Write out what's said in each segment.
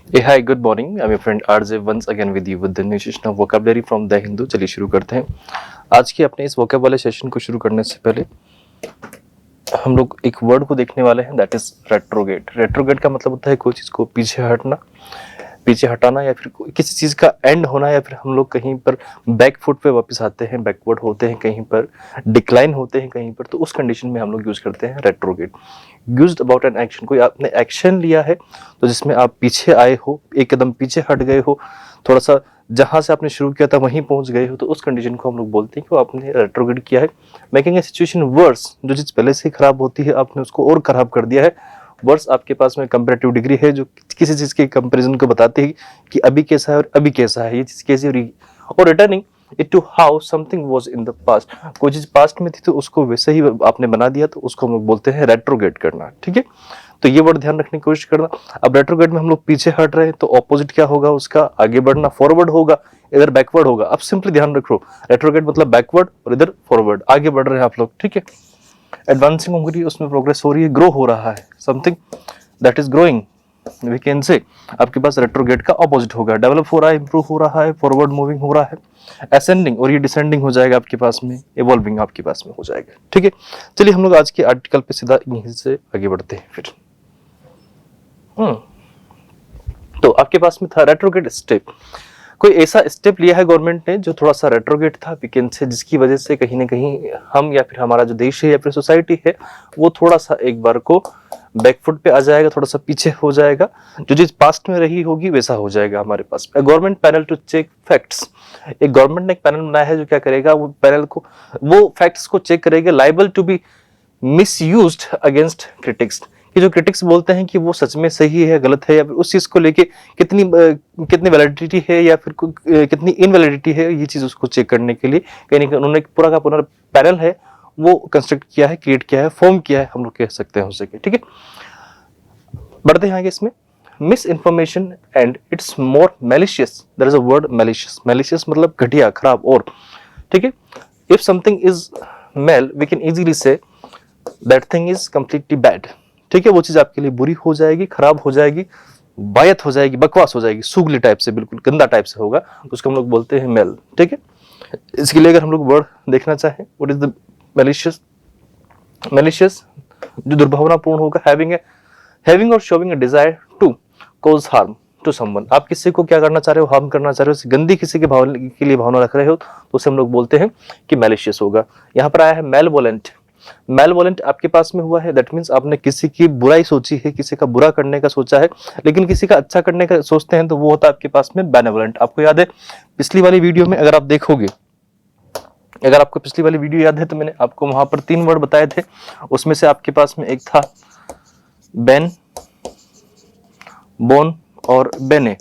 Hey, hi, good morning. I'm your friend RJ once again with you with the new session of vocabulary from The Hindu. चलिए शुरू करते हैं। आज के अपने इस vocab वाले सेशन को शुरू करने से पहले हम लोग एक वर्ड को देखने वाले हैं, दैट इज रेट्रोगेट। रेट्रोगेट का मतलब होता है कोई चीज़ को पीछे हटना, पीछे हटाना, या फिर किसी चीज़ का एंड होना, या फिर हम लोग कहीं पर बैक फुट पे वापस आते हैं, बैकवर्ड होते हैं, कहीं पर डिक्लाइन होते हैं कहीं पर, तो उस कंडीशन में हम लोग यूज़ करते हैं retrograde. Used about an action, कोई आपने एक्शन लिया है तो जिसमें आप पीछे आए हो, एक कदम पीछे हट गए हो, थोड़ा सा जहाँ से आपने शुरू किया था वहीं पहुंच गए हो, तो उस कंडीशन को हम लोग बोलते हैं कि आपने रेट्रोगेट किया है। मेकिंग ए सिचुएशन वर्स, जो चीज़ पहले से ही खराब होती है आपने उसको और खराब कर दिया है। वर्स आपके पास में कंपैरेटिव डिग्री है जो किसी चीज़ के कंपैरिजन को बताती है कि अभी कैसा है और अभी कैसा है, ये चीज़ कैसी हो रही है। और returning it to how something was in the past, कोई चीज़ पास्ट में थी तो उसको वैसे ही आपने बना दिया, तो उसको हम लोग बोलते हैं रेट्रोगेट करना। ठीक है, तो ये वर्ड ध्यान रखने की कोशिश करना। अब रेट्रोगेट में हम लोग पीछे हट रहे हैं तो ऑपोजिट क्या होगा उसका, आगे बढ़ना, फॉरवर्ड होगा, इधर बैकवर्ड होगा। अब सिंपली ध्यान रखो, रेट्रोगेट मतलब बैकवर्ड और इधर फॉरवर्ड, आगे बढ़ रहे हैं आप लोग। ठीक है, एडवांसिंग हो रही है, उसमें प्रोग्रेस हो रही है, ग्रो हो रहा है, something that is growing we can say. आपके पास रेट्रोगेट का ऑपोजिट होगा, डेवलप हो रहा है, इंप्रूव हो रहा है, फॉरवर्ड मूविंग हो रहा है, असेंडिंग, और ये डिसेंडिंग हो जाएगा आपके पास में, इवॉल्विंग आपके पास में हो जाएगा। ठीक है, चलिए हम लोग आज के आर्टिकल पे सीधा यहीं से आगे बढ़ते हैं फिर। तो आपके पास में था रेट्रोगेट स्टेप, कोई ऐसा स्टेप लिया है गवर्नमेंट ने जो थोड़ा सा रेट्रोगेट था, वी कैन से, जिसकी वजह से कहीं ना कहीं हम या फिर हमारा जो देश है या फिर सोसाइटी है वो थोड़ा सा एक बार को बैकफुट पे आ जाएगा, थोड़ा सा पीछे हो जाएगा, जो चीज पास्ट में रही होगी वैसा हो जाएगा हमारे पास। Government panel to check facts, एक गवर्नमेंट ने एक पैनल बनाया है जो क्या करेगा, वो पैनल को, वो फैक्ट्स को चेक करेगा, liable to be misused against critics, कि जो क्रिटिक्स बोलते हैं कि वो सच में सही है गलत है, या फिर उस चीज को लेके कितनी वैलिडिटी है या फिर कितनी इनवैलिडिटी है, ये चीज उसको चेक करने के लिए कहीं ना कहीं उन्होंने पूरा का पूरा पैनल है वो कंस्ट्रक्ट किया है, क्रिएट किया है, फॉर्म किया है, हम लोग कह सकते हैं उसे। ठीक है, बढ़ते हैं आगे। इसमें misinformation and it's more malicious, there is a word malicious. Malicious मतलब घटिया, खराब और। ठीक है, if something is mal we can easily say that thing is completely bad. ठीक है, वो चीज आपके लिए बुरी हो जाएगी, खराब हो जाएगी, बायत हो जाएगी, बकवास हो जाएगी, सुगली टाइप से, बिल्कुल गंदा टाइप से होगा, उसको हम लोग बोलते हैं मेल। ठीक है, इसके लिए अगर हम लोग वर्ड देखना चाहें, what is the malicious, malicious जो दुर्भावनापूर्ण होगा, having or showing a desire to cause harm to someone, आप किसी को क्या करना चाह रहे हो, हार्म करना चाह रहे हो, गंदी किसी के भावना के लिए भावना रख रहे हो, तो उसे हम लोग बोलते हैं कि मैलिशियस होगा। यहाँ पर आया है मेलवोलेंट, मेलवोलेंट आपके पास में हुआ है, दैट मीन्स आपने किसी की बुराई सोची है, किसी का बुरा करने का सोचा है, लेकिन किसी का अच्छा करने का सोचते हैं तो वो होता है आपके पास में बेनेवोलेंट। आपको याद है पिछली वाली वीडियो में, अगर आप देखोगे, अगर आपको पिछली वाली वीडियो याद है तो मैंने आपको वहां पर 3 वर्ड बताए थे, उसमें से आपके पास में एक था बेन, बोन और बेने।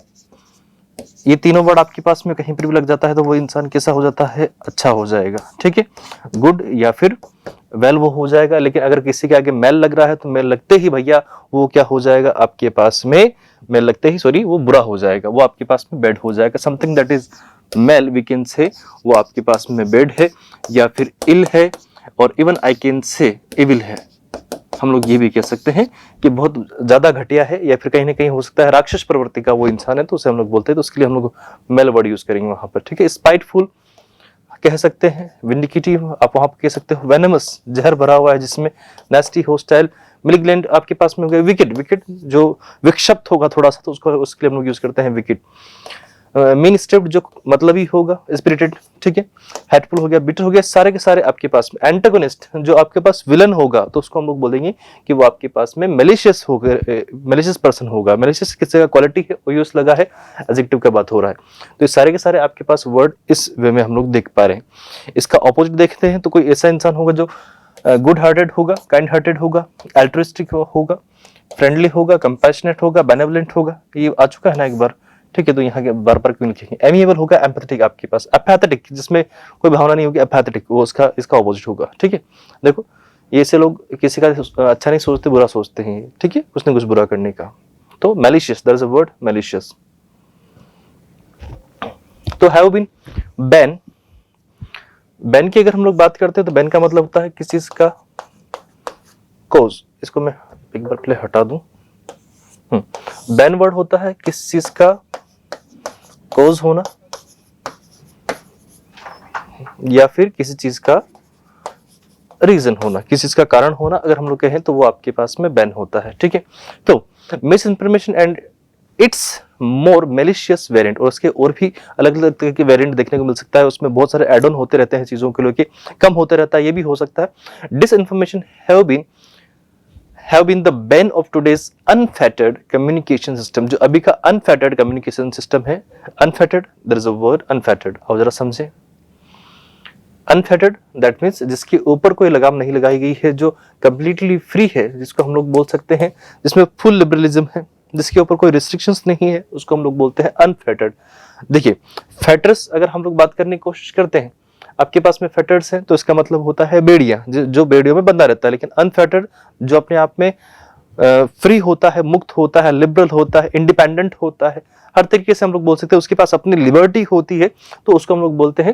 ये तीनों वर्ड आपके पास में कहीं पर भी लग जाता है तो वो इंसान कैसा हो जाता है, अच्छा हो जाएगा। ठीक है, गुड या फिर वेल वो हो जाएगा, लेकिन अगर किसी के आगे मेल लग रहा है तो मेल लगते ही भैया वो क्या हो जाएगा आपके पास में, मेल लगते ही सॉरी वो बुरा हो जाएगा, वो आपके पास में बैड हो जाएगा। Something that is mal we can say वो आपके पास में बैड है या फिर इल है, और even I can say evil है। हम लोग ये भी कह सकते हैं कि बहुत ज्यादा घटिया है, या फिर कहीं ना कहीं हो सकता है राक्षस प्रवृत्ति का वो इंसान है, तो उसे हम लोग बोलते हैं, तो उसके लिए हम लोग मेल वर्ड यूज करेंगे वहां पर। ठीक है, स्पाइटफुल कह सकते हैं, विंडिकेटिव आप वहां पर कह सकते हो, वेनमस जहर भरा हुआ है जिसमें, नेस्टी, होस्टाइल, मिलिग्नेंट आपके पास में हो गया, विकेट, विकेट जो विक्षिप्त होगा थोड़ा सा, तो उसको उसके लिए हम लोग यूज करते हैं विकेट। मीन स्टेप्ड जो मतलब ही होगा, स्पिरिटेड। ठीक है, हेटफुल हो गया, बिटर हो गया, सारे के सारे आपके पास में। एंटागोनिस्ट जो आपके पास विलन होगा तो उसको हम लोग बोलेंगे कि वो आपके पास में मेलिशियस होगा, मेलिशियस पर्सन होगा। मेलिशियस किसी का क्वालिटी है वो यूज लगा है, एडजेक्टिव का बात हो रहा है, तो ये सारे के सारे आपके पास वर्ड इस वे में हम लोग देख पा रहे हैं। इसका ऑपोजिट देखते हैं तो कोई ऐसा इंसान होगा जो गुड हार्टेड होगा, काइंड हार्टेड होगा, एल्ट्रिस्टिक होगा, फ्रेंडली होगा, कंपैशनेट होगा, बेनेवलेंट होगा, ये आ चुका है ना एक बार। ठीक है, तो यहाँ के बार बार क्यों लिखेंगे। एमिएबल होगा, एम्पैथेटिक आपके पास, एपैथेटिक जिसमें कोई भावना नहीं होगी, एपैथेटिक वो उसका इसका ऑपोजिट होगा। ठीक है, देखो ये से लोग किसी का अच्छा नहीं सोचते, बुरा सोचते हैं। ठीक है, उसने कुछ बुरा करने का, तो malicious, there is a word malicious. तो हैव बीन, बैन, बैन की अगर हम लोग बात करते हैं तो बैन का मतलब होता है किसी चीज का कोज। इसको मैं एक बार पहले हटा दूं, बैन वर्ड होता है किस चीज का कॉज होना या फिर किसी चीज का रीजन होना, किसी चीज का कारण होना अगर हम लोग कहें तो वो आपके पास में बैन होता है। ठीक है, तो miss information and it's more malicious variant, और उसके और भी अलग अलग तरह के वेरिएंट देखने को मिल सकता है। उसमें बहुत सारे एड ऑन होते रहते हैं चीजों के लेके, कम होते रहता है, ये भी हो सकता है। Disinformation have been the bane of today's unfettered communication system। जो अभी का unfettered communication system है, unfettered, there is a word unfettered, आओ जरा समझे। unfettered that means जिसके ऊपर कोई लगाम नहीं लगाई गई है, जो completely free है, जिसको हम लोग बोल सकते हैं, जिसमें full liberalism है, जिसके ऊपर कोई restrictions नहीं है, उसको हम लोग बोलते हैं unfettered। देखिए fetters अगर हम लोग बात करने की कोशिश करते हैं, आपके पास में फेटर्स हैं तो इसका मतलब होता है बेड़ियां, जो बेड़ियों में बंधा रहता है। लेकिन अनफेटर्ड जो अपने आप में फ्री होता है, मुक्त होता है, लिबरल होता है, इंडिपेंडेंट होता है, हर तरीके से हम लोग बोल सकते हैं उसके पास अपनी लिबर्टी होती है, तो उसको हम लोग बोलते हैं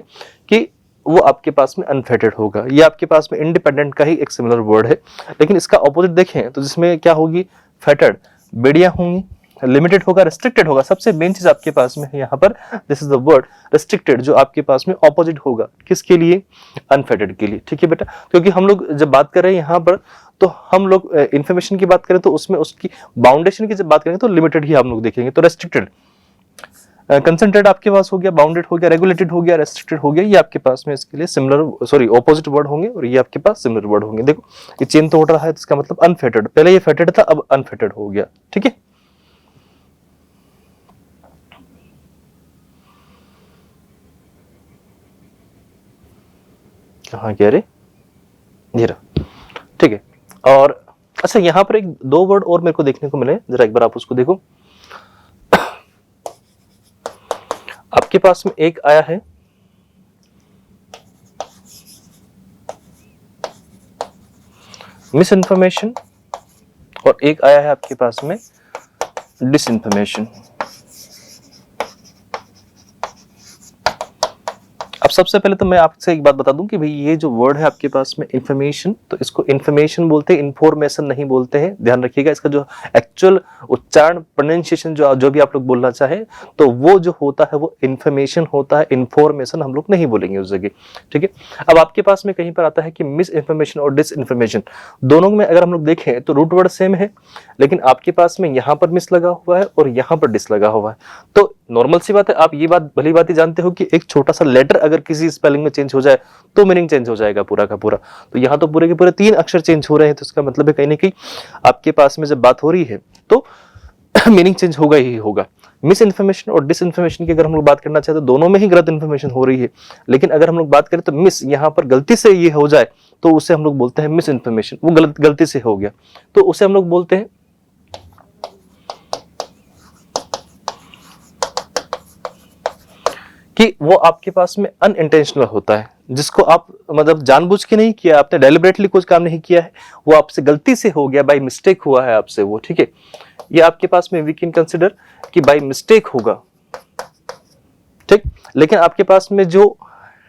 कि वो आपके पास में अनफेटर्ड होगा। ये आपके पास में इंडिपेंडेंट का ही एक सिमिलर वर्ड है। लेकिन इसका ऑपोजिट देखें तो जिसमें क्या होगी, फेटर्ड बेड़ियां होंगी, लिमिटेड होगा, रेस्ट्रिक्टेड होगा। सबसे मेन चीज आपके पास में है यहाँ पर, this is the word restricted, जो आपके पास में ऑपोजिट होगा किसके लिए, अनफेटेड के लिए। ठीक है बेटा, क्योंकि हम लोग जब बात कर रहे हैं यहाँ पर, तो हम लोग इंफॉर्मेशन की बात करें तो उसमें उसकी बाउंडेशन की जब बात करेंगे तो लिमिटेड ही हम लोग देखेंगे। तो रेस्ट्रिक्टेड, कंसेंट्रेटेड आपके पास हो गया, बाउंडेड हो गया, रेगुलेटेड हो गया, रेस्ट्रिक्टेड हो गया, ये आपके पास में इसके लिए सिमिलर ऑपोजिट वर्ड होंगे, और ये आपके पास सिमिलर वर्ड होंगे। देखो ये चेन तोड़ रहा है, तो इसका मतलब अनफेटेड, पहले ये फेटेड था, अब अनफेटेड हो गया। ठीक है, कहाँ गया रे, ये रहा। ठीक है, और अच्छा यहां पर एक दो वर्ड और मेरे को देखने को मिले, जरा एक बार आप उसको देखो। आपके पास में एक आया है मिस इन्फॉर्मेशन, और एक आया है आपके पास में डिस इन्फॉर्मेशन। अब सबसे पहले तो मैं आपसे एक बात बता दूं कि भाई ये जो वर्ड है आपके पास में इंफॉर्मेशन, तो इसको इंफॉर्मेशन बोलते हैं, इंफॉर्मेशन नहीं बोलते हैं, ध्यान रखिएगा। इसका जो एक्चुअल उच्चारण, प्रोनाउंसिएशन जो भी आप लोग बोलना चाहे, तो वो जो होता है वो इंफॉर्मेशन होता है, इंफॉर्मेशन हम लोग नहीं बोलेंगे उस जगह। ठीक है, अब आपके पास में कहीं पर आता है कि मिस इन्फॉर्मेशन और डिस इन्फॉर्मेशन, दोनों में अगर हम लोग देखें तो रूट वर्ड सेम है, लेकिन आपके पास में यहाँ पर मिस लगा हुआ है और यहाँ पर डिस लगा हुआ है। तो नॉर्मल सी बात है, आप ये बात भली बात ही जानते हो कि एक छोटा सा लेटर अगर किसी स्पेलिंग में चेंज हो जाए तो मीनिंग चेंज हो जाएगा पूरा का पूरा। तो यहाँ तो पूरे के पूरे 3 अक्षर चेंज हो रहे हैं, तो इसका मतलब है कहीं ना कहीं आपके पास में जब बात हो रही है तो मीनिंग चेंज होगा ही होगा। मिस इन्फॉर्मेशन और डिस इन्फॉर्मेशन की अगर हम लोग बात करना चाहे तो दोनों में ही गलत इन्फॉर्मेशन हो रही है, लेकिन अगर हम लोग बात करें तो मिस यहाँ पर गलती से ये हो जाए तो उसे हम लोग बोलते हैं मिस इन्फॉर्मेशन, वो गलती से हो गया तो उसे हम लोग बोलते हैं कि वो आपके पास में अनइंटेंशनल होता है, जिसको आप मतलब जानबूझ के नहीं किया, आपने डेलिबरेटली कुछ काम नहीं किया है, वो आपसे गलती से हो गया, बाय मिस्टेक हुआ है आपसे वो। ठीक है, ये आपके पास में वी कैन कंसिडर कि बाय मिस्टेक होगा। ठीक, लेकिन आपके पास में जो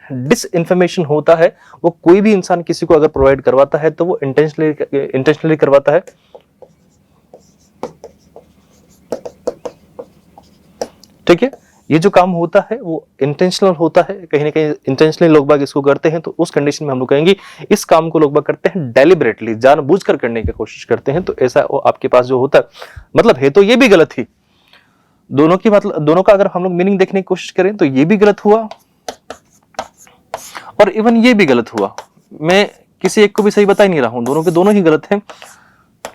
डिस इन्फॉर्मेशन होता है वो कोई भी इंसान किसी को अगर प्रोवाइड करवाता है तो वो इंटेंशनली करवाता है। ठीक है, ये जो काम होता है वो इंटेंशनल होता है, कहीं ना कहीं इंटेंशनली लोग बाग इसको करते हैं, तो उस कंडीशन में हम लोग कहेंगे इस काम को लोग बाग करते हैं डेलिबरेटली, जानबूझकर करने की कोशिश करते हैं। तो ऐसा वो आपके पास जो होता है, मतलब है तो ये भी गलत ही, दोनों की मतलब दोनों का अगर हम लोग मीनिंग देखने की कोशिश करें तो ये भी गलत हुआ और इवन ये भी गलत हुआ। मैं किसी एक को भी सही बता ही नहीं रहा हूं, दोनों के दोनों ही गलत हैं।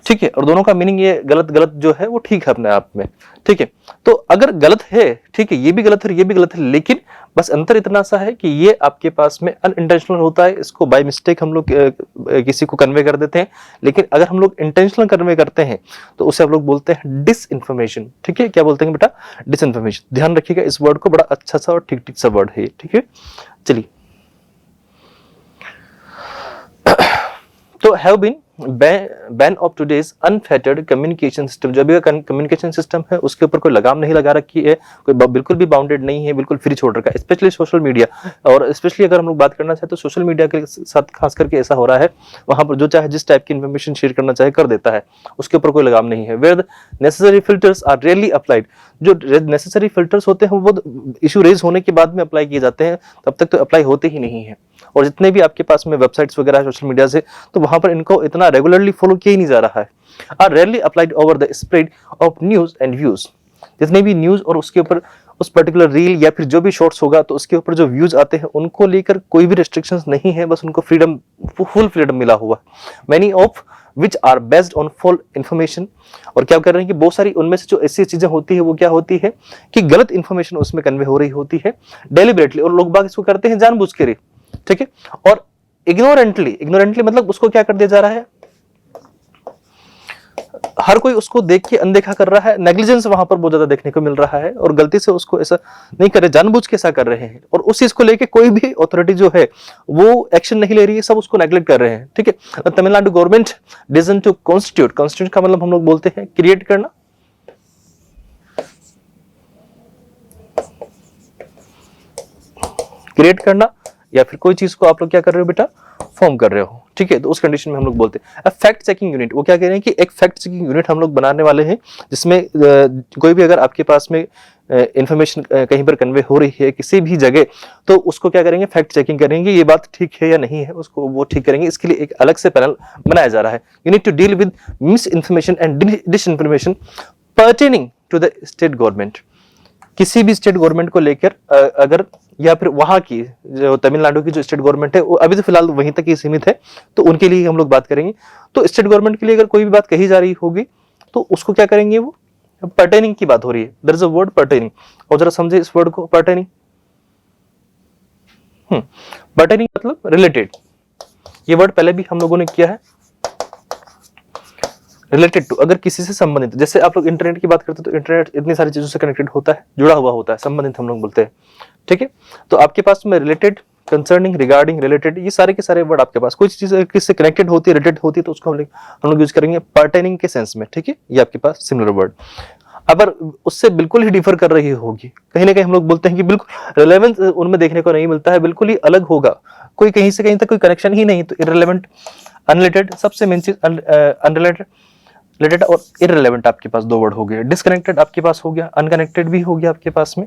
ठीक है, और दोनों का मीनिंग ये गलत जो है वो ठीक है अपने आप में। ठीक है, तो अगर गलत है, ठीक है, ये भी गलत है ये भी गलत है, लेकिन बस अंतर इतना सा है कि ये आपके पास में अनइंटेंशनल होता है, इसको बाय मिस्टेक हम लोग किसी को कन्वे कर देते हैं। लेकिन अगर हम लोग इंटेंशनल कन्वे करते हैं तो उसे हम लोग बोलते हैं डिस इन्फॉर्मेशन। ठीक है, क्या बोलते हैं बेटा, डिस इन्फॉर्मेशन। ध्यान रखिएगा इस वर्ड को, बड़ा अच्छा सा और ठीक ठीक सा वर्ड है। ठीक है, चलिए, तो have been bane of today's unfettered communication system, जो भी कम्युनिकेशन सिस्टम है उसके ऊपर कोई लगाम नहीं लगा रखी है, कोई बिल्कुल भी बाउंडेड नहीं है, बिल्कुल फ्री छोड़ रखा है, स्पेशली सोशल मीडिया। और स्पेशली अगर हम लोग बात करना चाहे तो सोशल मीडिया के साथ खास करके ऐसा हो रहा है, वहां पर जो चाहे जिस टाइप की इन्फॉर्मेशन शेयर करना चाहे कर देता है, उसके ऊपर कोई लगाम नहीं है। Where the necessary filters are really applied, जो नेसेसरी फिल्टर्स होते हैं वो इशू रेज होने के बाद में अप्लाई किए जाते हैं, तब तक तो अप्लाई होते ही नहीं है। और जितने भी आपके पास में वेबसाइट्स वगैरह है सोशल मीडिया से, तो वहां पर इनको इतना रेगुलरली फॉलो किया ही नहीं जा रहा है। Are rarely applied over the spread of news and views, जितने भी न्यूज और उसके ऊपर उस पर्टिकुलर रील या फिर जो भी शॉर्ट्स होगा तो उसके ऊपर जो व्यूज आते हैं उनको लेकर कोई भी रेस्ट्रिक्शंस नहीं है, बस उनको फ्रीडम, फुल फ्रीडम मिला हुआ। Many of which are based on full information, और क्या कर रहे हैं कि बहुत सारी उनमें से जो ऐसी चीजें होती है वो क्या होती है कि गलत इंफॉर्मेशन उसमें कन्वे हो रही होती है डेलिबरेटली, और लोग बाग इसको करते हैं जानबूझ के, ठीक है। और इग्नोरेंटली मतलब उसको क्या कर दिया जा रहा है, हर कोई उसको देख के अनदेखा कर रहा है, नेग्लिजेंस वहां पर बहुत ज्यादा देखने को मिल रहा है, और गलती से उसको ऐसा नहीं कर रहे, जानबूझ के ऐसा कर रहे हैं, और उस चीज को लेके कोई भी अथॉरिटी जो है वो एक्शन नहीं ले रही है, सब उसको नेग्लेक्ट कर रहे हैं, ठीक है। Tamil Nadu government decision to constitute का मतलब हम लोग बोलते हैं क्रिएट करना, या फिर कोई चीज को आप लोग क्या कर रहे हो बेटा, फॉर्म कर रहे हो, ठीक है। तो उस कंडीशन में हम लोग बोलते हैं फैक्ट चेकिंग यूनिट। वो क्या कह रहे हैं कि एक फैक्ट चेकिंग यूनिट हम लोग बनाने वाले हैं, जिसमें कोई भी अगर आपके पास में इंफॉर्मेशन कहीं पर कन्वे हो रही है किसी भी जगह, तो उसको क्या करेंगे, फैक्ट चेकिंग करेंगे, ये बात ठीक है या नहीं है, उसको वो ठीक करेंगे। इसके लिए एक अलग से पैनल बनाया जा रहा है। You need to deal with misinformation and disinformation pertaining to the state government. किसी भी स्टेट गवर्नमेंट को लेकर अगर, या फिर वहां की जो तमिलनाडु की जो स्टेट गवर्नमेंट है वो अभी तो फिलहाल वहीं तक ही सीमित है, तो उनके लिए हम लोग बात करेंगे। तो स्टेट गवर्नमेंट के लिए अगर कोई भी बात कही जा रही होगी तो उसको क्या करेंगे, वो पर्टेनिंग की बात हो रही है, there is a word pertaining. और जरा समझे इस वर्ड को, पर्टेनिंग। पर्टेनिंग मतलब रिलेटेड, ये वर्ड पहले भी हम लोगों ने किया है, रिलेटेड टू, अगर किसी से संबंधित। जैसे आप लोग इंटरनेट की बात करते हैं तो इंटरनेट इतनी सारी चीजों से कनेक्टेड होता है, जुड़ा हुआ होता है, संबंधित हम लोग बोलते हैं, ठीक है। तो आपके पास में रिलेटेड, कंसर्निंग, रिगार्डिंग, रिलेटेड, ये सारे के सारे वर्ड आपके पास, कोई चीज किससे कनेक्टेड होती है, रिलेटेड होती है, तो उसको हम लोग यूज करेंगे पर्टेनिंग के सेंस में, ठीक है। ये आपके पास सिमिलर वर्ड। अगर उससे बिल्कुल ही डिफर कर रही होगी, कहीं ना कहीं हम लोग बोलते हैं कि बिल्कुल रिलेवेंस उनमें देखने को नहीं मिलता है, बिल्कुल ही अलग होगा, कोई कहीं से कहीं तक कोई कनेक्शन ही नहीं, तो इररिलेवेंट, अनरिलेटेड, सबसे मेन चीज अनरिलेटेड, रिलेटेड और इररिलेवेंट आपके पास दो वर्ड हो गए। डिसकनेक्टेड आपके पास हो गया, अनकनेक्टेड भी हो गया आपके पास में।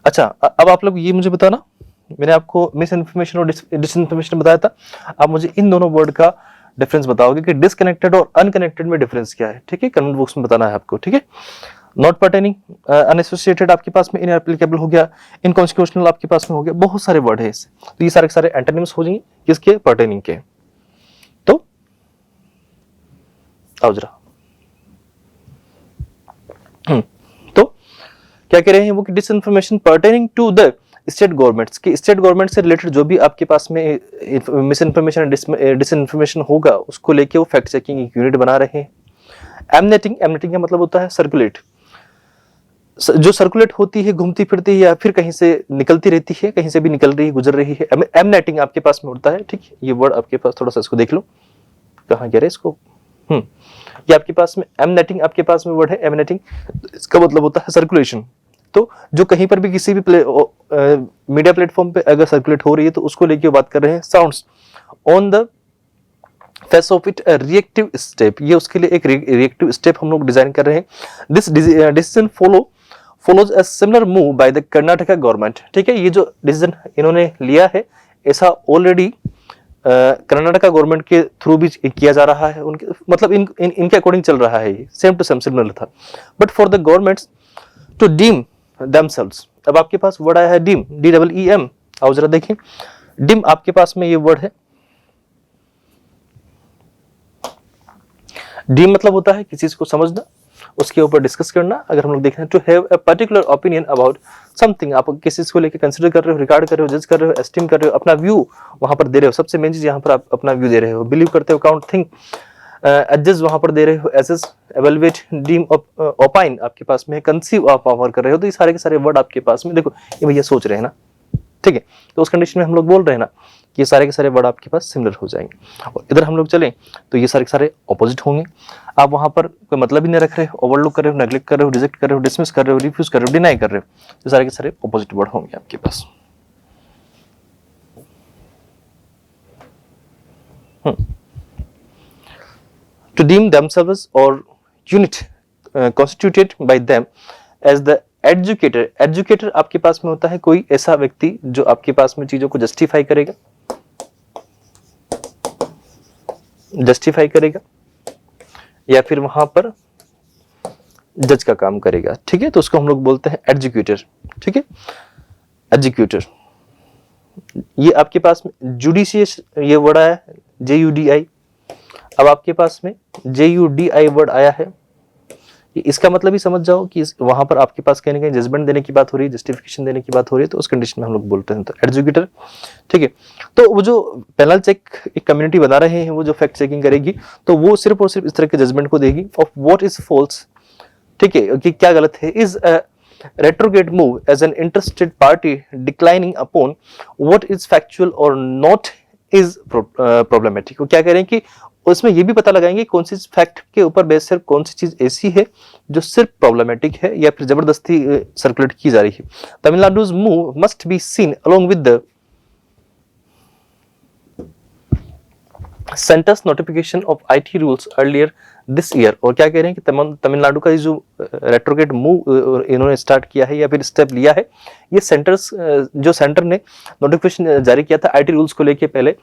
अच्छा, अब आप लोग ये मुझे बताना, मैंने आपको मिस इन्फॉर्मेशन और डिसइंफॉर्मेशन बताया था, आप मुझे इन दोनों वर्ड का डिफरेंस बताओगे कि डिसकनेक्टेड और अनकनेक्टेड में डिफरेंस क्या है, ठीक है। कमेंट बॉक्स में बताना है आपको, ठीक है। नॉट पर्टेनिंग, अनएसोसिएटेड आपके पास में इनएप्लीकेबल हो गया, इनकॉन्सिक्वेंशियल आपके पास में हो गया, बहुत सारे वर्ड है इससे। तो ये सारे सारे एंटोनिम्स हो जाएंगे किसके, पर्टेनिंग के। तो आओ जरा, तो क्या कह रहे हैं वो कि disinformation pertaining to the state governments, की स्टेट गवर्नमेंट से रिलेटेड जो भी आपके पास में मिस इन्फॉर्मेशन डिसइंफॉर्मेशन होगा उसको लेके वो फैक्ट चेकिंग एक यूनिट बना रहे हैं। एमनेटिंग का मतलब होता है सर्कुलेट, जो सर्कुलेट होती है, घूमती फिरती है या फिर कहीं से निकलती रहती है, कहीं से भी निकल रही है, गुजर रही है, एमनेटिंग आपके पास में होता है, ठीक है। ये वर्ड आपके पास थोड़ा सा इसको देख लो, कहाँ गया इसको, ये आपके पास में एमनेटिंग आपके पास में वर्ड है, एमनेटिंग, इसका मतलब होता है सर्कुलेशन। तो जो कहीं पर भी किसी भी मीडिया प्लेटफॉर्म पे अगर सर्कुलेट हो रही है तो उसको लेके बात कर रहे हैं। Sounds on the face of it reactive step, ये उसके लिए एक रिएक्टिव स्टेप हम लोग डिजाइन कर रहे हैं। This decision follows a similar move by the Karnataka government, ठीक है। ये जो डिसीजन इन्होंने लिया है ऐसा ऑलरेडी कर्नाटका गवर्नमेंट के थ्रू भी किया जा रहा है, उनके मतलब इनके अकॉर्डिंग चल रहा है, ये सेम टू सेम सिमिलर था। But for the governments to deem themselves, अब आपके पास वर्ड आया है डीम, DEEM। आओ जरा देखें, डीम आपके पास में ये वर्ड है। डीम मतलब होता है किसी चीज को समझना, उसके ऊपर डिस्कस करना। अगर हम लोग देखें to have a particular opinion about something, आप किसी चीज को लेकर कंसीडर कर रहे हो, रिगार्ड कर रहे हो, जज कर रहे हो, एस्टीम कर रहे हो, अपना व्यू वहां पर दे रहे हो, सबसे मेन चीज यहाँ पर आप अपना व्यू दे रहे हो। बिलीव करते हो, काउंट, थिंक, एडजस्ट वहां पर दे रहे हो, एसेस, एवेलुएट, डीम, ओपाइन आपके पास में है, कंसीव आप पावर कर रहे हो। तो ये सारे के सारे वर्ड आपके पास में, देखो ये भैया सोच रहे हैं ना, ठीक है। तो उस कंडीशन में हम लोग बोल रहे हैं ना ये सारे के सारे वर्ड आपके पास सिमिलर हो जाएंगे। और इधर हम लोग चलें तो ये सारे के सारे ऑपोजिट होंगे। आप वहां पर कोई मतलब ही नहीं रख रहे हो, ओवरलुक कर रहे हो, नेग्लेक्ट कर रहे हो, रिजेक्ट कर रहे हो, डिसमिस कर रहे हो, रिफ्यूज कर रहे हो, डिनाई कर रहे हो, ये सारे के सारे ऑपोजिट वर्ड होंगे आपके पास। To deem themselves or unit constituted by them as the एडजुकेटर। एडजुकेटर आपके पास में होता है कोई ऐसा व्यक्ति जो आपके पास में चीजों को जस्टिफाई करेगा, या फिर वहां पर जज का काम करेगा, ठीक है, तो उसको हम लोग बोलते हैं एडजुकेटर, ठीक है, एडजुकेटर। ये आपके पास में जुडिशियस ये वर्ड आया है, JUDI। अब आपके पास में JUDI वर्ड आया है, इसका मतलब ही समझ जाओ कि वहां पर आपके पास कहीं ना कहीं जजमेंट देने की बात हो रही है, जस्टिफिकेशन देने की बात हो रही है, तो उस कंडीशन में हम लोग बोलते हैं तो एडजुकेटर, ठीक है। तो वो जो पैनल चेक एक कम्युनिटी बना रहे हैं, वो जो फैक्ट चेकिंग करेगी, तो वो सिर्फ और सिर्फ इस तरह के जजमेंट को देगी ऑफ व्हाट इज फॉल्स, ठीक है, कि क्या गलत है। Is retrograde move as an interested party declining upon what is factual or not is problematic। वो क्या करें कि उसमें ये भी पता लगाएंगे कौन सी फैक्ट के ऊपर बेस है, कौन सी चीज ऐसी है जो सिर्फ प्रॉब्लमेटिक है या फिर जबरदस्ती सर्कुलेट की जा रही है। तमिलनाडु's move must be seen along with the centres notification of IT rules earlier this year. और क्या कह रहे हैं कि तमिलनाडु का जो रेट्रोग्रेड मूव इन्होंने स्टार्ट किया है या फिर स्टेप लिया है, ये सेंटर्स जो सेंटर ने नोटिफिकेशन जारी किया था IT रूल्स को लेके पहले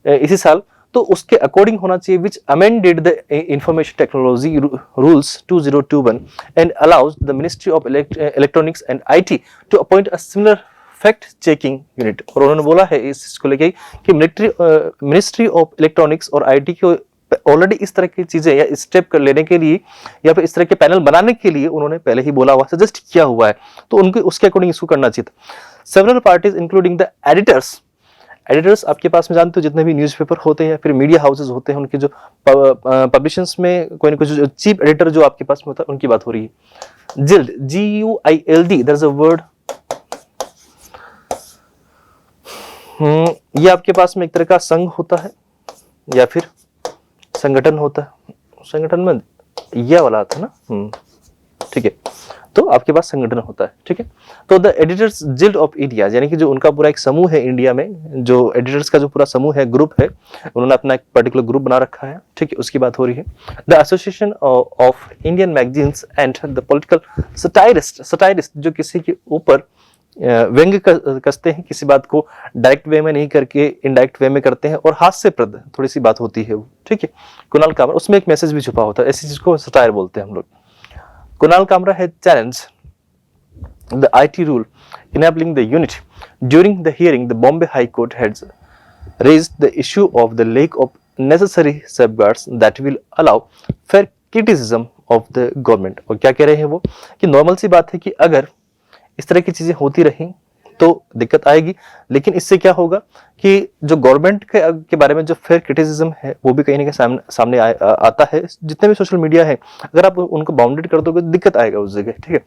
इसी साल, तो उसके अकॉर्डिंग होना चाहिए, which amended the information technology rules 2021 and allows the ministry of electronics and IT to appoint a similar fact checking unit. और उन्होंने बोला है इस चीज को लेके कि मिनिस्ट्री ऑफ इलेक्ट्रॉनिक्स और IT को ऑलरेडी इस तरह की चीजें या स्टेप कर लेने के लिए या फिर इस तरह के पैनल बनाने के लिए उन्होंने पहले ही बोला हुआ, सजेस्ट किया हुआ है, तो उनके उसके अकॉर्डिंग इसको करना चाहिए था। Several parties including the editors आपके पास में जानते हो जितने भी न्यूज़पेपर होते हैं या फिर मीडिया हाउसेज होते हैं, उनके जो पब्लिशंस में कोई ना कोई जो चीफ एडिटर जो आपके पास में होता है उनकी बात हो रही है। जिल्ड, GUILD, there is a word, ये आपके पास में एक तरह का संघ होता है या फिर संगठन होता है। संगठन में यह वाला आता है ना, ठीक है, तो आपके पास संगठन होता है, ठीक है। तो the editors guild of India, यानी कि जो उनका पूरा एक समूह है इंडिया में, जो एडिटर्स का जो पूरा समूह है, ग्रुप है, उन्होंने अपना एक पर्टिकुलर ग्रुप बना रखा है, ठीक है, उसकी बात हो रही है। The association of Indian magazines and the political satirist, जो किसी के ऊपर व्यंग्य कसते हैं, किसी बात को डायरेक्ट वे में नहीं करके इनडायरेक्ट वे में करते हैं और हास्यप्रद थोड़ी सी बात होती है वो, ठीक है। कुणाल कामरा, उसमें एक मैसेज भी छुपा होता है, ऐसी चीज को सटायर बोलते हैं हम लोग। कुणाल कामरा है challenge the IT rule enabling the unit. During the hearing, the Bombay High Court has raised the issue of the lack of necessary safeguards that will allow fair criticism of the government। और क्या कह रहे हैं वो कि normal सी बात है कि अगर इस तरह की चीजें होती रहीं तो दिक्कत आएगी, लेकिन इससे क्या होगा कि जो गवर्नमेंट के बारे में जो फेयर क्रिटिसिज्म है वो भी कहीं ना कहीं सामने आता है। जितने भी सोशल मीडिया है, अगर आप उनको बाउंडेड कर दोगे दिक्कत आएगा उस जगह, ठीक है।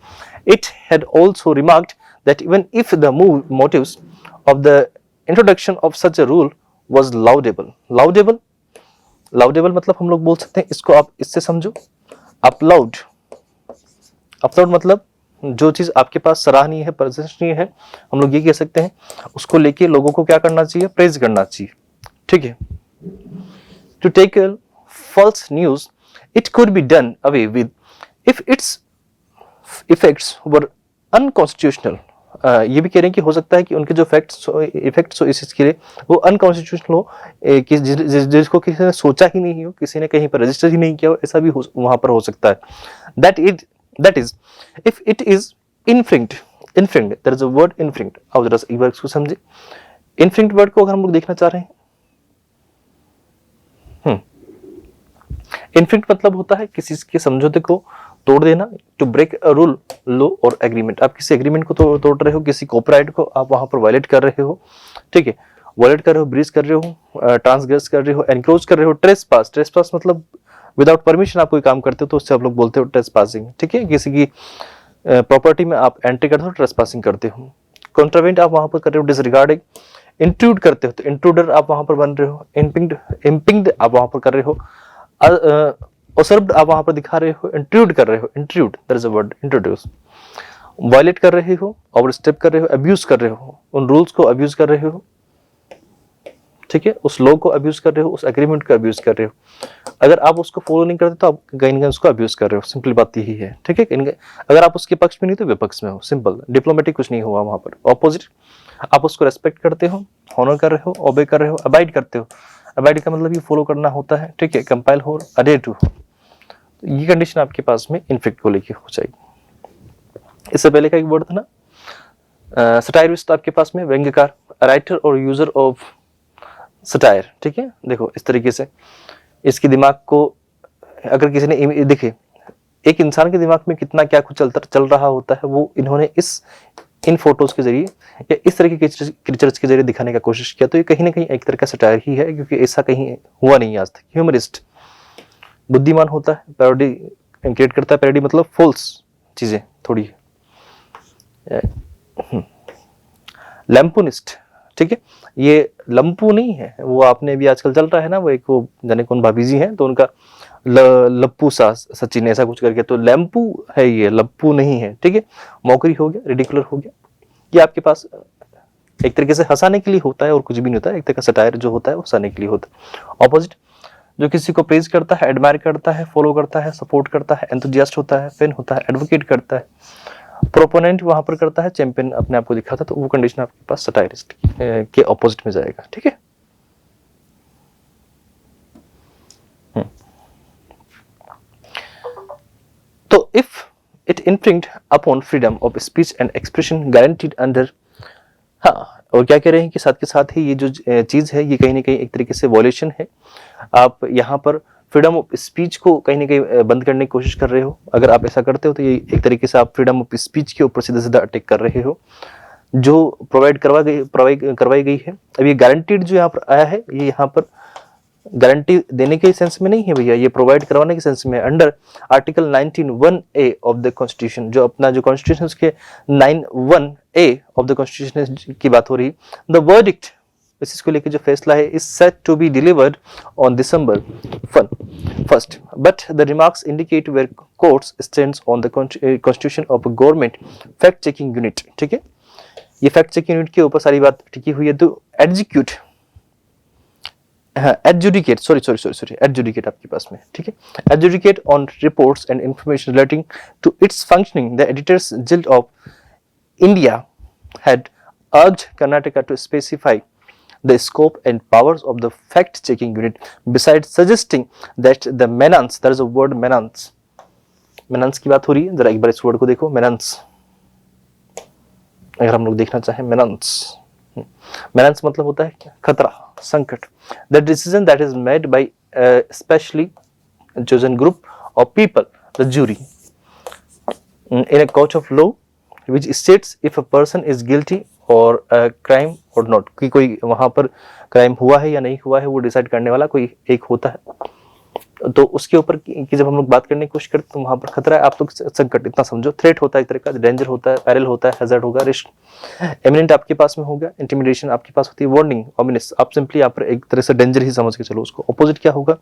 It had also remarked that even if the motives of the introduction of such a rule was laudable मतलब हम लोग बोल सकते हैं, इसको आप इससे समझो, अपलाउड मतलब जो चीज आपके पास सराहनीय है, प्रशंसनीय है, हम लोग ये कह सकते हैं, उसको लेके लोगों को क्या करना चाहिए, प्रेज करना चाहिए, ठीक है। To take false news it could be done away with if its effects were unconstitutional. ये भी कह रहे हैं कि हो सकता है कि उनके जो इफेक्ट्स हो इस चीज के लिए वो अनकॉन्स्टिट्यूशनल हो, जिसको किसी ने सोचा ही नहीं हो, किसी ने कहीं पर रजिस्टर ही नहीं किया हो, ऐसा भी वहां पर हो सकता है। That is, if it is infringed, there is a word infringed। अब जरा एक बार इसको समझे, infringed वर्ड को अगर हम लोग देखना चाह रहे हैं, infringed मतलब होता है किसी के समझौते को तोड़ देना, to break a rule, law और एग्रीमेंट। आप किसी एग्रीमेंट को तोड़ रहे हो, किसी कॉपीराइट को आप वहां पर वायलेट कर रहे हो, ठीक है, वायलेट कर रहे हो, ब्रीच कर रहे हो, ट्रांसग्रेस कर रहे हो, एनक्रोच कर रहे हो, ट्रेसपास मतलब विदाउट परमिशन आप कोई काम करते हो तो उससे आप लोग बोलते हो ट्रेसपासिंग, ठीक है। किसी की प्रॉपर्टी में आप एंट्री करते हो, ट्रेसपासिंग करते हो। कॉन्ट्रावेंट आप वहां पर कर रहे हो, डिसरिगार्डिंग इंट्रूड करते हो तो इंट्रूडर आप वहां पर बन रहे हो, इम्पिंग्ड आप वहां पर कर रहे हो, उसर्ब्ड आप वहां पर दिखा रहे हो, इंट्रूड कर रहे हो, intrude that is a word, introduce, violate कर रहे हो, ओवर स्टेप कर रहे हो, अब्यूज कर रहे हो, उन रूल्स को अब्यूज कर रहे हो, ठीक है, उस लॉ को अब्यूज कर रहे हो, उस एग्रीमेंट को अब्यूज कर रहे हो। अगर आप उसको फॉलो नहीं करते तो आप कहीं ना कहीं उसको अब्यूज कर रहे हो, सिंपल बात यही है, ठीक है। अगर आप उसके पक्ष में नहीं तो विपक्ष में हो, सिंपल, डिप्लोमेटिक कुछ नहीं हुआ वहां पर, ऑपोजिट। आप उसको रेस्पेक्ट करते हो, ऑनर कर रहे हो, ओबे कर रहे हो, अबाइड करते हो। अबाइड का मतलब ये फॉलो करना होता है, ठीक है, कंपाइल हो, अडेयर टू हो। तो ये कंडीशन आपके पास में इनफेक्ट को लेके हो जाएगी। इससे पहले का एक वर्ड था ना सटायरिस्ट, आपके पास में व्यंग्यकार, राइटर और यूजर ऑफ सटायर, ठीक है। देखो इस तरीके से इसके दिमाग को अगर किसी ने देखे, एक इंसान के दिमाग में कितना क्या कुछ चल रहा होता है, वो इन्होंने इन फोटोज के जरिए या इस तरह के क्रिएचर्स के जरिए दिखाने का कोशिश किया। तो ये कहीं ना कहीं एक तरह का सटायर ही है, क्योंकि ऐसा कहीं हुआ नहीं आज तक। ह्यूमरिस्ट बुद्धिमान होता है, पैरोडी क्रिएट करता है, पैरोडी मतलब फॉल्स चीजें थोड़ी। लैम्पूनिस्ट, ठीक है, ये लंपू नहीं है, वो आपने भी आजकल चल रहा है ना, वो एक वो जाने कौन भाभी जी हैं, तो उनका लप्पू सा सचिन ऐसा कुछ करके, तो लैम्पू है ये, लप्पू नहीं है, ठीक है। मौकरी हो गया, रिडिकुलर हो गया। ये आपके पास एक तरीके से हंसाने के लिए होता है और कुछ भी नहीं होता है, एक तरह का सटायर जो होता है वो हंसाने के लिए होता है। ऑपोजिट, जो किसी को प्रेज करता है, एडमायर करता है, फॉलो करता है, सपोर्ट करता है, एंथुजियास्ट होता है, फैन होता है, एडवोकेट करता है, प्रोपोनेंट वहां पर करता है, चैंपियन अपने आप को दिखाता है, तो वो कंडीशन आपके पास सटायरिस्ट के ऑपोजिट में जाएगा, ठीक है। तो if it infringed upon freedom of speech and expression guaranteed under, हाँ, और क्या कह रहे हैं कि साथ के साथ ही ये जो चीज है ये कहीं ना कहीं एक तरीके से वॉयलेशन है। आप यहाँ पर फ्रीडम ऑफ स्पीच को कहीं ना कहीं बंद करने की कोशिश कर रहे हो। अगर आप ऐसा करते हो तो ये एक तरीके से आप फ्रीडम ऑफ स्पीच के ऊपर सीधा सीधा अटैक कर रहे हो, जो प्रोवाइड करवाई गई है। अब ये गारंटीड जो यहाँ पर आया है, ये यहाँ पर गारंटी देने के सेंस में नहीं है भैया, ये प्रोवाइड करवाने के सेंस में है। Under article 19(1)(a of the constitution, जो अपना जो कॉन्स्टिट्यूशन उसके 9(1)(a ऑफ द कॉन्स्टिट्यूशन की बात हो रही। द वर्डिक्ट, इस को लेकर जो फैसला है, is set to be delivered on December 1st, but the remarks indicate where courts stands on the constitution of government fact checking unit, ठीक है। ये फैक्ट चेकिंग यूनिट के ऊपर सारी बात टिकी हुई है। तो एग्जीक्यूट, एडजुडिकेट, सॉरी एडजुडिकेट आपके पास में, ठीक है। Adjudicate on reports and information relating to its functioning, the editors guild of India had urged Karnataka to specify the scope and powers of the fact checking unit, besides suggesting that the menace, there is a word menace की बात हो रही है, जरा एक बार इस word को देखो, menace, अगर हम लोग देखना चाहें menace मतलब होता है खतरा, संकट। The decision that is made by a specially chosen group of people, the jury, in a court of law, which states if a person is guilty और क्राइम और नॉट, कि कोई वहां पर क्राइम हुआ है या नहीं हुआ है वो डिसाइड करने वाला कोई एक होता है। तो उसके ऊपर कि जब हम लोग बात करने की कोशिश करते हैं तो वहां पर खतरा है, आप लोग संकट इतना समझो, थ्रेट होता है, एक तरह का डेंजर होता है, पैरल होता है, हैजर्ड होगा, रिस्क। एमिनेंट आपके पास में होगा, इंटिमिडेशन आपके पास होती है, वार्निंग, ऑमिनस, आप सिंपली यहाँ पर एक तरह से डेंजर ही समझ के चलो उसको। अपोजिट क्या होगा,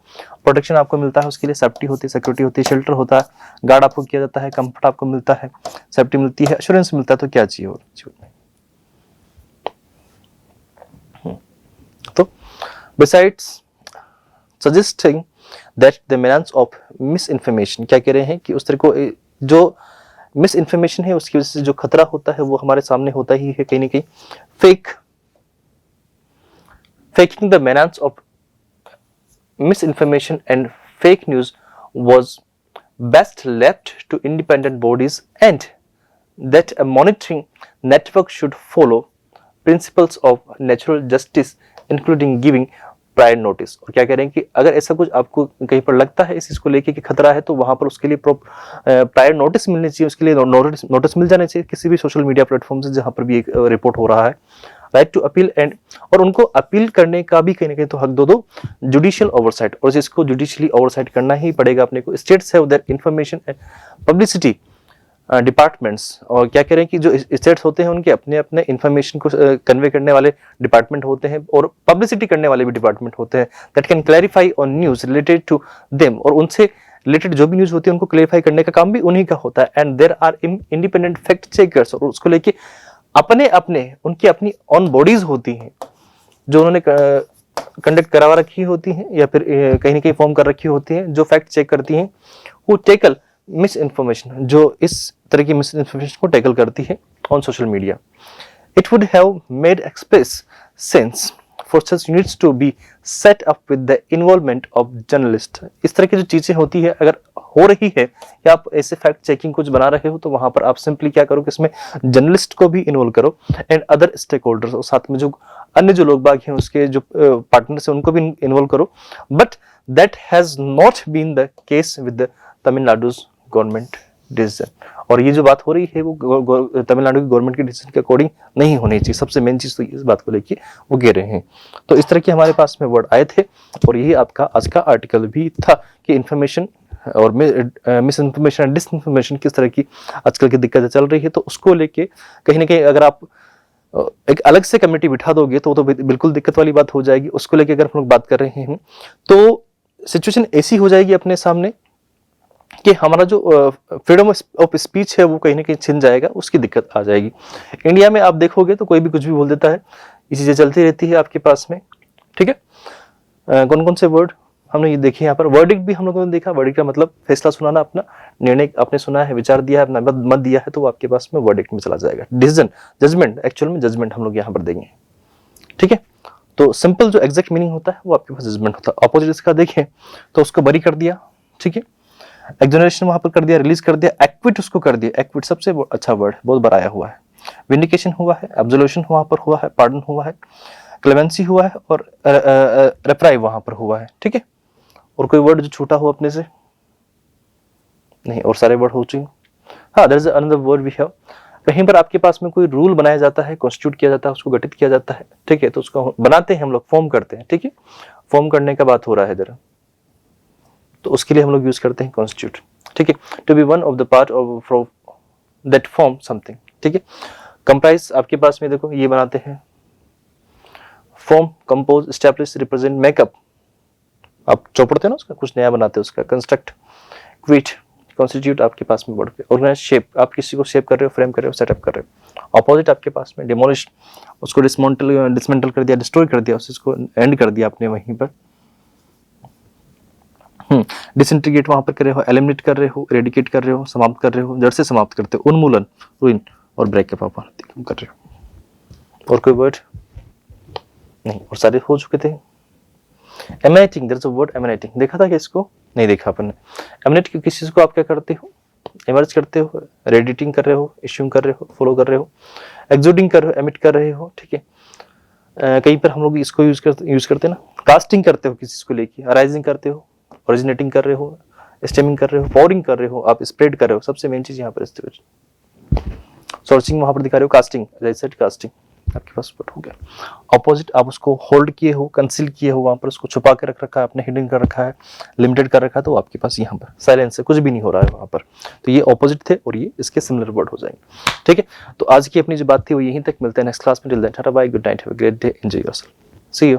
प्रोटेक्शन आपको मिलता है, उसके लिए सेफ्टी होती है, सिक्योरिटी होती है, शेल्टर होता है, गार्ड आपको किया जाता है, कंफर्ट आपको मिलता है, सेफ्टी मिलती है, एश्योरेंस मिलता है। तो क्या चाहिए और जीवन में। तो besides suggesting that the menace of misinformation, क्या कह रहे हैं कि उस तरह को जो मिस इन्फॉर्मेशन है उसकी वजह से जो खतरा होता है वो हमारे सामने होता ही है कहीं ना कहीं। faking the menace of misinformation and fake news was best left to independent bodies, and that a monitoring network should follow principles of natural justice including giving prior notice. और क्या कह रहे हैं कि अगर ऐसा कुछ आपको कहीं पर लगता है इस चीज को लेके कि खतरा है तो वहां पर उसके लिए प्रायर नोटिस मिलनी चाहिए, उसके लिए नोटिस मिल जाने चाहिए किसी भी सोशल मीडिया प्लेटफॉर्म से जहां पर भी एक रिपोर्ट हो रहा है। राइट टू अपील एंड, और उनको अपील करने का भी कहीं ना कहीं तो हक दो जुडिशियल ओवरसाइट, और जिसको जुडिशियली ओवरसाइट करना ही पड़ेगा अपने को। States have their information and publicity departments, और क्या कह रहे हैं कि जो स्टेट्स होते हैं उनके अपने अपने इंफॉर्मेशन को कन्वे करने वाले डिपार्टमेंट होते हैं और पब्लिसिटी करने वाले भी डिपार्टमेंट होते हैं, that can clarify on news related to them, और उनसे रिलेटेड जो भी न्यूज होती है उनको क्लैरिफाई करने का काम भी उन्हीं का होता है। And there are independent fact checkers, और उसको लेके अपने अपने उनकी अपनी ऑन बॉडीज होती हैं जो उन्होंने कंडक्ट करवा रखी होती हैं या फिर कहीं ना कहीं फॉर्म कर रखी होती हैं, जो फैक्ट चेक करती हैं, वो टेकल मिस इन्फॉर्मेशन, जो इस तरह की मिस इन्फॉर्मेशन को टैकल करती है on social media. It would have made express sense for such units to be set up with the involvement of journalist. इस तरह की जो चीजें होती है अगर हो रही है या आप ऐसे फैक्ट चेकिंग कुछ बना रहे हो, तो वहां पर आप सिंपली क्या करो कि इसमें जर्नलिस्ट को भी इन्वॉल्व करो एंड अदर स्टेक होल्डर्स, और साथ में जो अन्य जो लोग बाकी हैं उसके जो पार्टनर्स हैं उनको भी इन्वॉल्व करो। But that has not been the case with the तमिलनाडु's government decision, और ये जो बात हो रही है वो तमिलनाडु की गवर्नमेंट के डिसीजन के अकॉर्डिंग नहीं होनी चाहिए। सबसे मेन चीज तो इस बात को लेके वो कह रहे हैं। तो इस तरह के हमारे पास में वर्ड आए थे और यही आपका आज का आर्टिकल भी था कि इंफॉर्मेशन और मिस इन्फॉर्मेशन एंड डिसइंफॉर्मेशन किस तरह की आजकल की दिक्कतें चल रही है। तो उसको लेके कहीं ना कहीं अगर आप एक अलग से कमेटी बिठा दोगे तो बिल्कुल दिक्कत वाली बात हो जाएगी। उसको लेके अगर हम लोग बात कर रहे हैं तो सिचुएशन ऐसी हो जाएगी अपने सामने कि हमारा जो फ्रीडम ऑफ स्पीच है वो कहीं ना कहीं छिन जाएगा, उसकी दिक्कत आ जाएगी। इंडिया में आप देखोगे तो कोई भी कुछ भी बोल देता है, ये चीजें चलती रहती है आपके पास में, ठीक है। कौन कौन से वर्ड हमने ये देखे यहाँ पर, वर्डिक्ट भी हम लोगों ने देखा। वर्डिक्ट का मतलब फैसला सुनाना, अपना निर्णय आपने सुना है, विचार दिया है, अपना मत दिया है, तो वो आपके पास में वर्डिक्ट में चला जाएगा। डिसीजन, जजमेंट, एक्चुअल में जजमेंट हम लोग यहाँ पर देंगे, ठीक है। तो सिंपल जो एग्जैक्ट मीनिंग होता है वो आपके पास जजमेंट होता है। अपोजिट इसका देखें तो उसको बरी कर दिया, ठीक है, एक्सोनरेशन वहां पर कर दिया, रिलीज कर दिया, एक्विट उसको कर दिया। एक्विट सबसे अच्छा वर्ड है, बहुत बराया हुआ है। विंडिकेशन हुआ है, एब्सोल्यूशन वहां पर हुआ है, पार्डन हुआ है, क्लेमेंसी हुआ है और रेप्राइव वहां पर हुआ है, ठीक है। और कोई वर्ड जो छूटा हो अपने से नहीं, और सारे वर्ड हो चुके। हाँ, there is another word we have, कहीं पर आपके पास में कोई रूल बनाया जाता है, कॉन्स्टिट्यूट किया जाता है, उसको गठित किया जाता है, ठीक है, तो उसको बनाते हैं हम लोग, फॉर्म करते हैं, ठीक है। फॉर्म करने का बात हो रहा है जरा, तो उसके लिए हम लोग यूज करते हैं कॉन्स्टिट्यूट, ठीक है। To be one of the part of that form something, ठीक है। कंप्राइज आपके पास में देखो ये बनाते हैं, form, compose, establish, represent, makeup, आप चौपड़ते हैं ना उसका, कुछ नया बनाते हैं उसका, कंस्ट्रक्ट, क्रिएट, कॉन्स्टिट्यूट आपके पास में वर्ड पे, ऑर्गेनाइज, शेप, आप किसी को शेप कर रहे हो, फ्रेम कर रहे हो, सेटअप कर रहे हो। ऑपोजिट आपके पास में डिमोलिश, उसको डिसमेंटल कर दिया, डिस्ट्रॉय कर दिया, उसको एंड कर दिया आपने वहीं पर। डिसइंटीग्रेट वहां पर कर रहे हो, एलिमिनेट कर रहे हो, इरेडिकेट कर रहे हो, समाप्त कर रहे हो, जड़ से समाप्त करते हो, उन्मूलन, रुइन और ब्रेकअप आप कर रहे हो। और कोई वर्ड नहीं, और सारे हो चुके थे। Emanating, there is a word emanating, देखा था क्या इसको? नहीं देखा अपन ने। एमिनेट किस चीज को आप क्या करते हो? इमर्ज करते हो, रेडिटिंग कर रहे हो, इश्यूम कर रहे हो, फॉलो कर रहे हो, एक्सुडिंग कर रहे हो, एमिट कर रहे हो, ठीक है। कहीं पर हम लोग इसको यूज करते हैं ना, कास्टिंग करते हो किसी चीज को लेके, अराइजिंग करते हो, ओरिजिनेटिंग कर रहे हो, स्टेमिंग कर रहे हो, पॉरिंग कर रहे हो, आप स्प्रेड कर रहे हो। सबसे मेन चीज यहाँ पर सोर्सिंग वहां पर दिखा रहे हो, कास्टिंग, कास्टिंग आपके पास हो गया। ऑपोजिट आप उसको होल्ड किए हो, कंसील किए हो, वहां पर उसको छुपा के रख रखा है, आपने हिडन कर रखा है, लिमिटेड कर रखा है, तो आपके पास यहाँ पर साइलेंस है, कुछ भी नहीं हो रहा है वहां पर। तो ये ऑपोजिट थे और ये इसके सिमिलर वर्ड हो जाएंगे, ठीक है। तो आज की अपनी जो बात थी वो यहीं तक, मिलते हैं नेक्स्ट क्लास में। Till then tata bye, good night, have a great day, enjoy yourself, see you.